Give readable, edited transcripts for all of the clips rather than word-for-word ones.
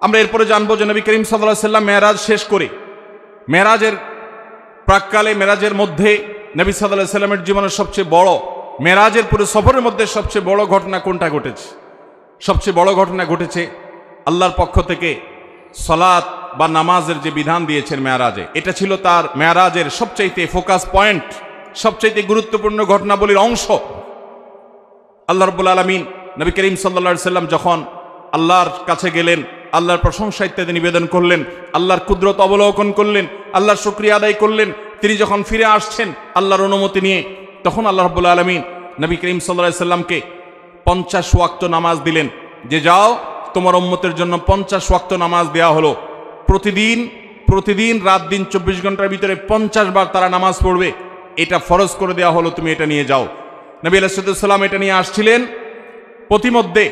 আমরা এরপরে জানবো যে নবী করিম সাল্লাল্লাহু আলাইহি ওয়াসাল্লাম মেরাজ শেষ করে মেরাজের প্রাককালে মেরাজের মধ্যে নবী সাল্লাল্লাহু আলাইহি ওয়াসাল্লামের জীবনের সবচেয়ে বড় মেরাজের পুরো সফরের মধ্যে সবচেয়ে বড় ঘটনা কোনটা ঘটেছে? সবচেয়ে বড় ঘটনা ঘটেছে আল্লাহর পক্ষ থেকে সালাত বা নামাজের যে বিধান দিয়েছেন মেরাজে। এটা ছিল তার মেরাজের সবচাইতে ফোকাস পয়েন্ট, সবচাইতে গুরুত্বপূর্ণ ঘটনাবলীর অংশ। আল্লাহ রাব্বুল আলামিন নবী করিম সাল্লাল্লাহু আলাইহি ওয়াসাল্লাম যখন আল্লাহর কাছে গেলেন, আল্লাহর প্রশংসা ইত্যাদি নিবেদন করলেন, আল্লাহর কুদরত অবলোকন করলেন, আল্লাহর শুকরিয়া আদায় করলেন, তিনি যখন ফিরে আসছেন আল্লাহর অনুমতি নিয়ে, তখন আল্লাহ রাব্বুল আলামিন নবী করিম সাল্লাল্লাহু আলাইহি ওয়াসাল্লামকে 50 ওয়াক্ত নামাজ দিলেন, যে যাও তোমার উম্মতের জন্য 50 ওয়াক্ত নামাজ দেওয়া হলো। প্রতিদিন রাত দিন 24 ঘন্টার ভিতরে 50 বার তারা নামাজ পড়বে, এটা ফরজ করে দেওয়া হলো, তুমি এটা নিয়ে যাও। নবী আলাইহিস সালাম এটা নিয়ে আসছিলেন। প্রতিমধ্যে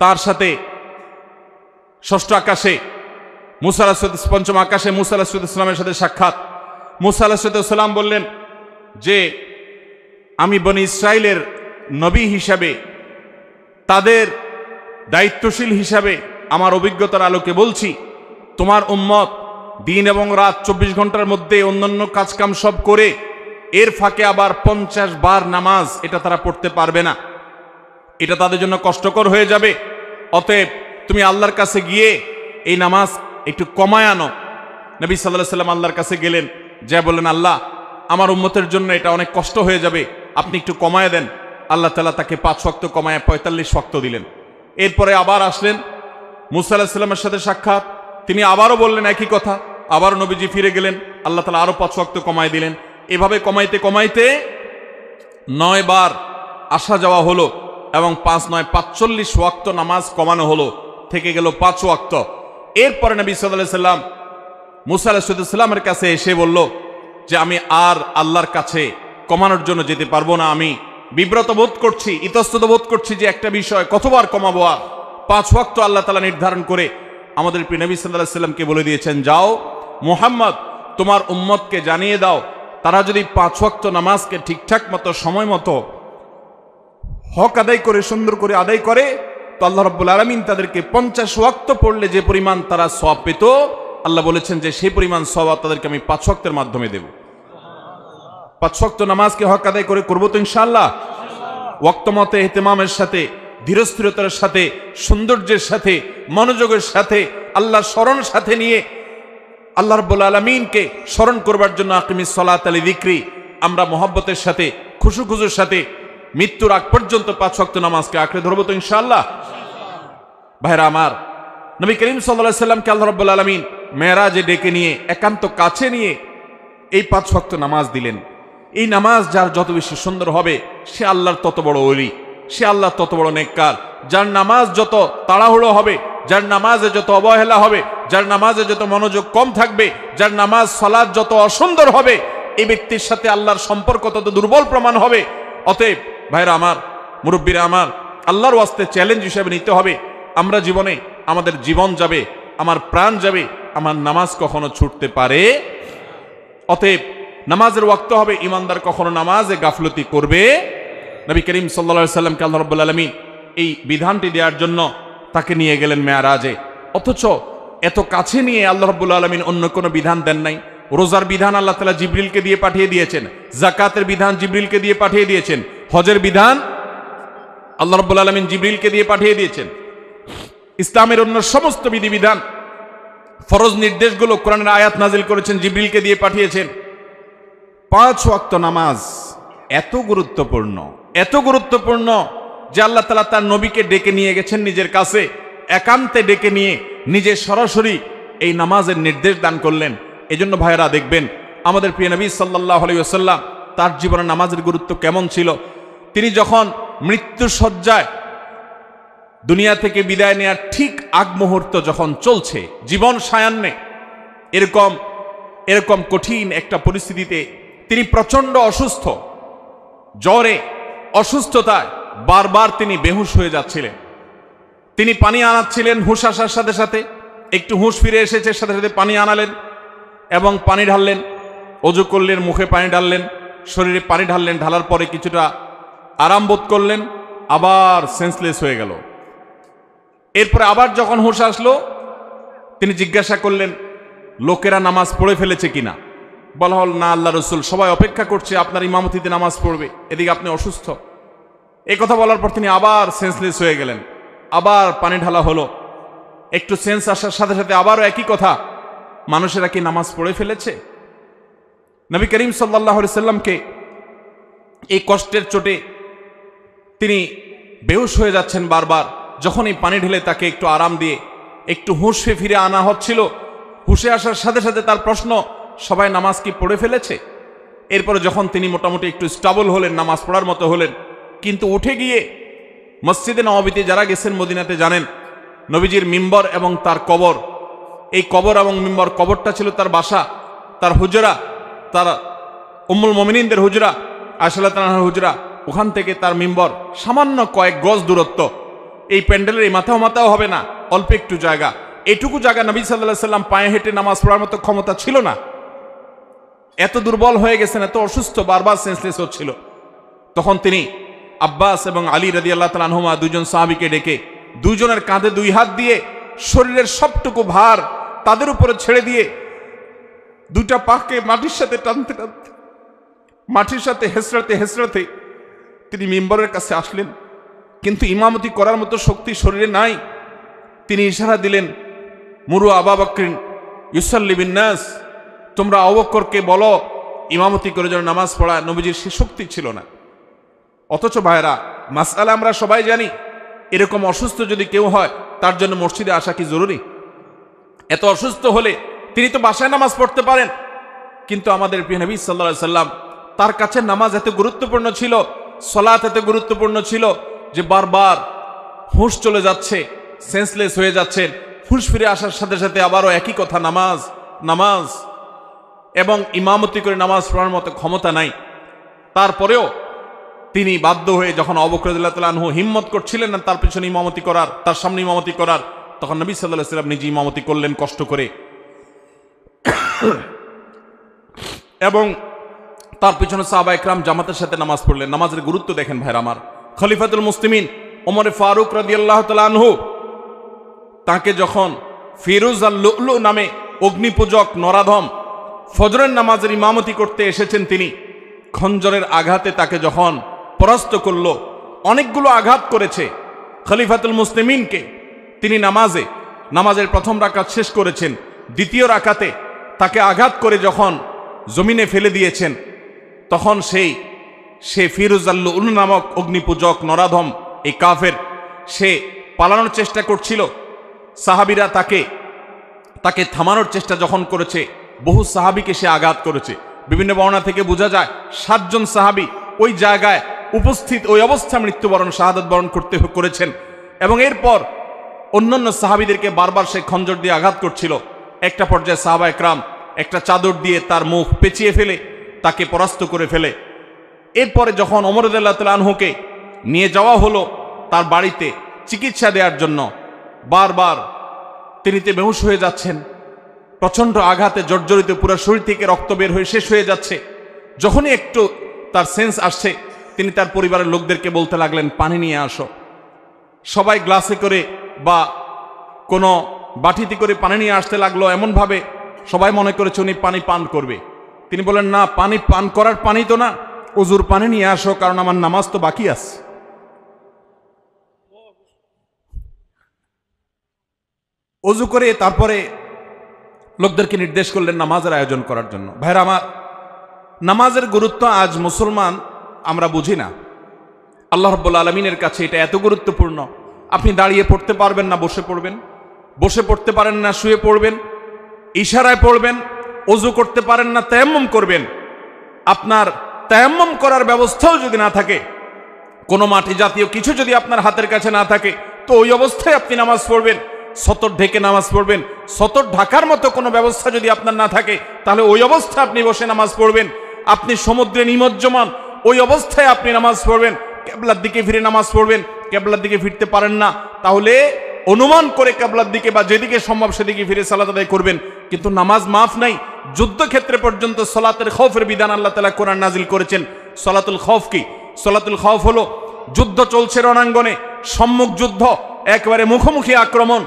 তার সাথে ষষ্ঠ আকাশে মুসা আলাইহিস পঞ্চম আকাশে মুসা আলাইহিস সালামের সাথে সাক্ষাৎ। মুসা আলাইহিস সালাম বললেন যে আমি বনি ইসরাইলের নবী হিসাবে, তাদের দায়িত্বশীল হিসাবে আমার অভিজ্ঞতার আলোকে বলছি, তোমার উম্মত দিন এবং রাত 24 ঘন্টার মধ্যে অন্যান্য কাজকাম সব করে এর ফাঁকে আবার 50 বার নামাজ এটা তারা পড়তে পারবে না, এটা তাদের জন্য কষ্টকর হয়ে যাবে। অতএব তুমি আল্লাহর কাছে গিয়ে এই নামাজ একটু কমায় আনো। নবী সাল্লাল্লাহু আলাইহি ওয়াসাল্লাম আল্লাহর কাছে গেলেন, যা বললেন, আল্লাহ আমার উম্মতের জন্য এটা অনেক কষ্ট হয়ে যাবে, আপনি একটু কমায় দেন। আল্লাহ তাআলা তাকে 5 ওয়াক্ত কমায় 45 ওয়াক্ত দিলেন। এরপরে আবার আসলেন মুসা আলাইহিস সালামের সাথে সাক্ষাৎ, তিনি আবারও বললেন একই কথা, আবারও নবীজি ফিরে গেলেন, আল্লাহ তাআলা আরো 5 ওয়াক্ত কমায় দিলেন। এভাবে কমাইতে কমাইতে 9 বার আসা যাওয়া হলো এবং 5 9 45 ওয়াক্ত নামাজ কমানো হলো, থেকে গেল 5 ওয়াক্ত। এরপরে নবী সাল্লাল্লাহু আলাইহি ওয়াসাল্লাম মুসা আলাইহিস সালামের কাছে এসে বলল যে আমি আর আল্লাহর কাছে কমানোর জন্য যেতে পারবো না, আমি বিব্রত বোধ করছি, ইতস্তত বোধ করছি যে একটা বিষয় কতবার কমাবো। আর 5 ওয়াক্ত আল্লাহ তাআলা নির্ধারণ করে আমাদের প্রিয় নবী সাল্লাল্লাহু আলাইহি ওয়াসাল্লামকে বলে দিয়েছেন, যাও মুহাম্মদ তোমার উম্মতকে জানিয়ে দাও, তারা যদি 5 ওয়াক্ত নামাজকে ঠিকঠাক মতো সময় মতো হক আদায় করে সুন্দর করে আদায় করে, তো আল্লাহ রাব্বুল আলামিন তাদেরকে 50 ওয়াক্ত পড়লে যে পরিমাণ তারা সওয়াব পেত, আল্লাহ বলেছেন যে সেই পরিমাণ সওয়াব তাদেরকে আমি 5 ওয়াক্তের মাধ্যমে দেব। 5 ওয়াক্ত নামাজকে হক আদায় করে করবো তো ইনশাআল্লাহ। ওয়াক্ত মতে ইহতিমামের সাথে, ধীরস্থিরতার সাথে, সৌন্দর্যের সাথে, মনোযোগের সাথে, আল্লাহর স্মরণ সাথে নিয়ে আল্লাহ রাব্বুল আলামিনকে স্মরণ করবার জন্য আকিমিস সালাত আলি যিকরি, আমরা মহব্বতের সাথে, খুশুখুজুর সাথে মৃত্যুর আগ পর্যন্ত 5 ওয়াক্ত নামাজকে আঁকড়ে ধরবো তো ইনশাআল্লাহ। ভাইরা আমার, নবী করিম সাল্লাল্লাহু আলাইহি ওয়াসাল্লামকে আল্লাহ রাব্বুল আলামিন মেরাজে ডেকে নিয়ে একান্ত কাছে নিয়ে এই 5 ওয়াক্ত নামাজ দিলেন। এই নামাজ যার যত বেশি সুন্দর হবে, সে আল্লাহর তত বড় ওলি, সে আল্লাহর তত বড় নেককার। যার নামাজ যত তাড়াহুড়ো হবে, যার নামাজে যত অবহেলা হবে, যার নামাজে যত মনোযোগ কম থাকবে, যার নামাজ সালাত যত অসুন্দর হবে, এই ব্যক্তির সাথে আল্লাহর সম্পর্ক তত দুর্বল প্রমাণ হবে। অতএব ভাইরা আমার, মুরব্বীরা আমার, আল্লাহর ওয়াস্তে চ্যালেঞ্জ হিসেবে নিতে হবে, আমরা জীবনে আমাদের জীবন যাবে, আমার প্রাণ যাবে, আমার নামাজ কখনো ছুটতে পারে। অতএব নামাজের ওয়াক্ত হবে, ইমানদার কখনো নামাজে গাফলতি করবে। নবী করিম সাল্লাল্লাহু আলাইহি ওয়াসাল্লামকে আল্লাহ রাব্বুল আলামিন এই বিধানটি দেওয়ার জন্য তাকে নিয়ে গেলেন মেরাজে। অথচ এত কাছে নিয়ে আল্লাহ রাব্বুল আলামিন অন্য কোনো বিধান দেন নাই। রোজার বিধান আল্লাহ তাআলা জিবরিলকে দিয়ে পাঠিয়ে দিয়েছেন, যাকাতের বিধান জিবরিলকে দিয়ে পাঠিয়ে দিয়েছেন, হজের বিধান আল্লাহ রাব্বুল আলামিন জিবরিলকে দিয়ে পাঠিয়ে দিয়েছেন। ইসলামের অন্য সমস্ত বিধিবিধান, ফরজ নির্দেশগুলো কোরআনের আয়াত নাজিল করেছেন, জিবরিলকে দিয়ে পাঠিয়েছেন। 5 ওয়াক্ত নামাজ এত গুরুত্বপূর্ণ, এত গুরুত্বপূর্ণ যে আল্লাহ তাআলা তার নবীকে ডেকে নিয়ে গেছেন নিজের কাছে, একান্তে ডেকে নিয়ে নিজে সরাসরি এই নামাজের নির্দেশ দান করলেন। এজন্য ভাইয়েরা দেখবেন, আমাদের প্রিয় নবী সাল্লাল্লাহু আলাইহি ওয়াসাল্লাম তার জীবনে নামাজের গুরুত্ব কেমন ছিল। তিনি যখন মৃত্যু শয্যায় দুনিয়া থেকে বিদায় নেওয়ার ঠিক আগ মুহূর্ত যখন চলছে, জীবন সায়ান্নে, এরকম কঠিন একটা পরিস্থিতিতে তিনি প্রচন্ড অসুস্থ, জ্বরে, অসুস্থতায় বারবার তিনি বেহুশ হয়ে যাচ্ছিলেন। তিনি পানি আনাচ্ছিলেন, হুঁশ আসার সাথে সাথে একটু হুঁশ ফিরে এসেছে, সাথে সাথে পানি আনালেন এবং পানি ঢাললেন, অজু করলেন, মুখে পানি ঢাললেন, শরীরে পানি ঢাললেন, ঢালার পরে কিছুটা আরাম বোধ করলেন, আবার সেন্সলেস হয়ে গেল। এরপরে আবার যখন হুঁশ আসলো, তিনি জিজ্ঞাসা করলেন লোকেরা নামাজ পড়ে ফেলেছে কিনা। বলা হল না আল্লাহ রসুল, সবাই অপেক্ষা করছে আপনার ইমামতিতে নামাজ পড়বে, এদিকে আপনি অসুস্থ। এই কথা বলার পর তিনি আবার সেন্সলেস হয়ে গেলেন। আবার পানি ঢালা হলো। একটু সেন্স আসার সাথে সাথে আবারও একই কথা, মানুষেরা কি নামাজ পড়ে ফেলেছে? নবী করিম সাল্লাল্লাহু আলাইহি সাল্লামকে এই কষ্টের চোটে তিনি বেহুশ হয়ে যাচ্ছেন বারবার। যখন এই পানি ঢেলে তাকে একটু আরাম দিয়ে একটু হুঁশে ফিরে আনা হচ্ছিল, হুঁশে আসার সাথে সাথে তার প্রশ্ন, সবাই নামাজ কি পড়ে ফেলেছে? এরপরে যখন তিনি মোটামুটি একটু স্টাবল হলেন, নামাজ পড়ার মতো হলেন, কিন্তু উঠে গিয়ে মসজিদে নববীতে যারা গেছেন মদিনাতে জানেন নবীজির মিম্বর এবং তার কবর, এই কবর এবং মিম্বর, কবরটা ছিল তার বাসা, তার হুজরা, তার উম্মুল মুমিনিনদের হুজরা, আয়েশা রাদিয়াল্লাহু আনহার হুজরা, ওখান থেকে তার মিম্বর সামান্য কয়েক গজ দূরত্ব। এই প্যান্ডেলের এই মাথাও হবে না, অল্প একটু জায়গা। এটুকু জায়গা নবী সাল্লাল্লাহু আলাইহি সাল্লাম পায়ে হেঁটে নামাজ পড়ার মতো ক্ষমতা ছিল না। এত দুর্বল হয়ে গেছেন, এত অসুস্থ, বারবার সেন্সলেস হচ্ছিল। তখন তিনি আব্বাস এবং আলী রাদিয়াল্লাহু তাআলা আনহুমা, দুইজন সাহাবীকে ডেকে দুইজনের কাঁধে দুই হাত দিয়ে শরীরের সবটুকু ভার তাদের উপরে ছেড়ে দিয়ে দুইটা পাকে মাটির সাথে টানতে টানতে, মাটির সাথে হেসড়াতে হেসড়াতে তিনি মিম্বরের কাছে আসলেন। কিন্তু ইমামতি করার মতো শক্তি শরীরে নাই। তিনি ইশারা দিলেন, মুরু আবু বকরিন ইউসাল্লি বিন নাস, তোমরা আবু বকরকে বলো ইমামতি করে যেন নামাজ পড়া। নবীজির সে শক্তি ছিল না। অথচ ভাইরা, মাসআলা আমরা সবাই জানি, এরকম অসুস্থ যদি কেউ হয় তার জন্য মসজিদে আসা কি জরুরি? এত অসুস্থ হলে তিনি তো বাসায় নামাজ পড়তে পারেন। কিন্তু আমাদের প্রিয় নবী সাল্লাল্লাহু আলাইহি সাল্লাম, তার কাছে নামাজ এত গুরুত্বপূর্ণ ছিল, সালাত এত গুরুত্বপূর্ণ ছিল যে বারবার হুঁশ চলে যাচ্ছে, সেন্সলেস হয়ে যাচ্ছেন। হুঁশ ফিরে আসার সাথে সাথে আবারও একই কথা, নামাজ নামাজ, এবং ইমামতি করে নামাজ পড়ার মতো ক্ষমতা নাই। তারপরেও তিনি বাধ্য হয়ে যখন আবু বকর রাদিয়াল্লাহু তাআলা আনহু হিম্মত করছিলেন না তার পিছনে ইমামতি করার, তার সামনে ইমামতি করার, তখন নবী সাল্লাল্লাহু আলাইহি সাল্লাম নিজে ইমামতি করলেন কষ্ট করে। এবং তার পিছনে সাহাবায়ে কেরাম জামাতের সাথে নামাজ পড়লেন। নামাজের গুরুত্ব দেখেন ভাইরা আমার। খলিফাতুল মুসলিমিন ওমর ফারুক রাদিয়াল্লাহু তাআলা আনহু, তাকে যখন ফিরোজ আল লুলু নামে অগ্নিপূজক নরাধম ফজরের নামাজের ইমামতি করতে এসেছেন, তিনি খঞ্জরের আঘাতে তাকে যখন পরাস্ত করল, অনেকগুলো আঘাত করেছে খলিফাতুল মুসলিমিনকে। তিনি নামাজের প্রথম রাকাত শেষ করেছেন, দ্বিতীয় রাকাতে তাকে আঘাত করে যখন জমিনে ফেলে দিয়েছেন, তখন সে ফিরোজ আল লুলু নামক অগ্নিপূজক নরাধম, এই কাফের, সে পালানোর চেষ্টা করছিল। সাহাবীরা তাকে থামানোর চেষ্টা যখন করেছে, বহু সাহাবীকে সে আঘাত করেছে। বিভিন্ন বর্ণনা থেকে বোঝা যায় 7 জন সাহাবী ওই জায়গায় উপস্থিত, ওই অবস্থা মৃত্যুবরণ, শাহাদাত বরণ করেছেন। এবং এরপর অন্যান্য সাহাবীদেরকে বারবার সে খঞ্জর দিয়ে আঘাত করছিল। একটা পর্যায়ে সাহাবায়ে কেরাম একটা চাদর দিয়ে তার মুখ পেঁচিয়ে ফেলে তাকে পরাস্ত করে ফেলে। এরপরে যখন ওমর রাদিয়াল্লাহু তাআলা আনহুকে নিয়ে যাওয়া হলো তার বাড়িতে চিকিৎসা দেওয়ার জন্য, বারবার তিনি বেহুশ হয়ে যাচ্ছেন, প্রচণ্ড আঘাতে জর্জরিত, পুরো শরীর থেকে রক্ত বের হয়ে শেষ হয়ে যাচ্ছে। যখনই একটু তার সেন্স আসছে, তিনি তার পরিবারের লোকদেরকে বলতে লাগলেন, পানি নিয়ে আসো। সবাই গ্লাসে করে বা কোনো বাটিতে করে পানি নিয়ে আসতে লাগলো। এমনভাবে সবাই মনে করেছে উনি পানি পান করবে। তিনি বলেন, না, পানি পান করার পানি তো না, ওযুর পানি নিয়ে আসো, কারণ আমার নামাজ তো বাকি আছে। ওযু করে তারপরে লোকদেরকে নির্দেশ করলেন নামাজের আয়োজন করার জন্য। ভাইরা আমার, নামাজের গুরুত্ব আজ মুসলমান আমরা বুঝি না। আল্লাহ রাব্বুল আলামিনের কাছে এটা এত গুরুত্বপূর্ণ। আপনি দাঁড়িয়ে পড়তে পারবেন না, বসে পড়বেন, বসে পড়তে পারেন না, শুয়ে পড়বেন, ইশারায় পড়বেন, ওযু করতে পারেন না, তায়াম্মুম করবেন। আপনার তায়াম্মুম করার ব্যবস্থাও যদি না থাকে, কোনো মাটি জাতীয় কিছু যদি আপনার হাতের কাছে না থাকে, তো ওই অবস্থায় আপনি নামাজ পড়বেন। সতর ঢেকে নামাজ পড়বেন। সতর ঢাকার মতো কোনো ব্যবস্থা যদি আপনার না থাকে, তাহলে ওই অবস্থায় আপনি বসে নামাজ পড়বেন। আপনি সমুদ্রে নিমজ্জমান, ওই অবস্থায় আপনি নামাজ পড়বেন। কিবলার দিকে ফিরে নামাজ পড়বেন। কিবলার দিকে ফিরতে পারেন না, তাহলে অনুমান করে কিবলার দিকে বা যেদিকে সম্ভব সেদিকে ফিরে সালাত আদায় করবেন। কিন্তু নামাজ মাফ নাই। যুদ্ধক্ষেত্রে পর্যন্ত সালাতের খৌফের বিধান আল্লাহ তাআলা কোরআন নাজিল করেছেন। সালাতুল খৌফ কি? সালাতুল খৌফ হলো যুদ্ধ চলছে রণাঙ্গনে, সম্মুখ যুদ্ধ, একেবারে মুখোমুখি আক্রমণ।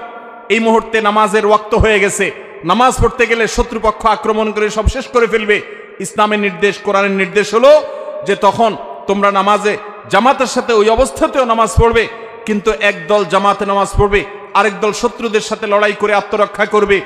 এই মুহূর্তে নামাজের ওয়াক্ত হয়ে গেছে, নামাজ পড়তে গেলে শত্রুপক্ষ আক্রমণ করে সব শেষ করে ফেলবে, ইসলামের নির্দেশ, কোরআনের নির্দেশ হলো যে তখন তোমরা নামাজে জামাতের সাথে ওই অবস্থাতেও নামাজ পড়বে, কিন্তু একদল জামাতে নামাজ পড়বে, আরেক দল শত্রুদের সাথে লড়াই করে আত্মরক্ষা করবে।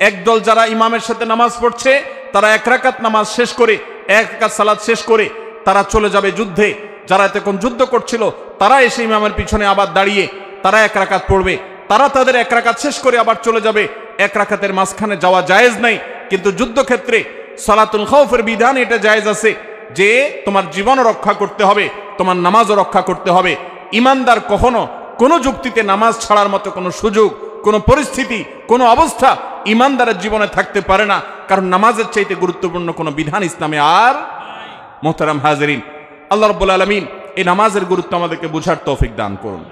একদল যারা ইমামের সাথে নামাজ পড়ছে তারা এক রাকাত নামাজ শেষ করে, এক রাকাত সালাত শেষ করে তারা চলে যাবে যুদ্ধে। যারা এতক্ষণ যুদ্ধ করছিল তারা এসে ইমামের পিছনে আবার দাঁড়িয়ে তারা এক রাকাত পড়বে, তারা তাদের এক রাকাত শেষ করে আবার চলে যাবে। এক রাকাতের মাঝখানে যাওয়া জায়েজ নাই, কিন্তু যুদ্ধক্ষেত্রে সালাতুল খাউফের বিধান এটা জায়েজ আছে যে তোমার জীবনও রক্ষা করতে হবে, তোমার নামাজও রক্ষা করতে হবে। ইমানদার কখনো কোনো যুক্তিতে নামাজ ছাড়ার মতো কোনো সুযোগ, কোনো পরিস্থিতি, কোনো অবস্থা ইমানদারের জীবনে থাকতে পারে না, কারণ নামাজের চাইতে গুরুত্বপূর্ণ কোনো বিধান ইসলামে আর। মোহতারাম হাজেরিন, আল্লাহ রাব্বুল আলামিন এই নামাজের গুরুত্ব আমাদেরকে বুঝার তৌফিক দান করুন।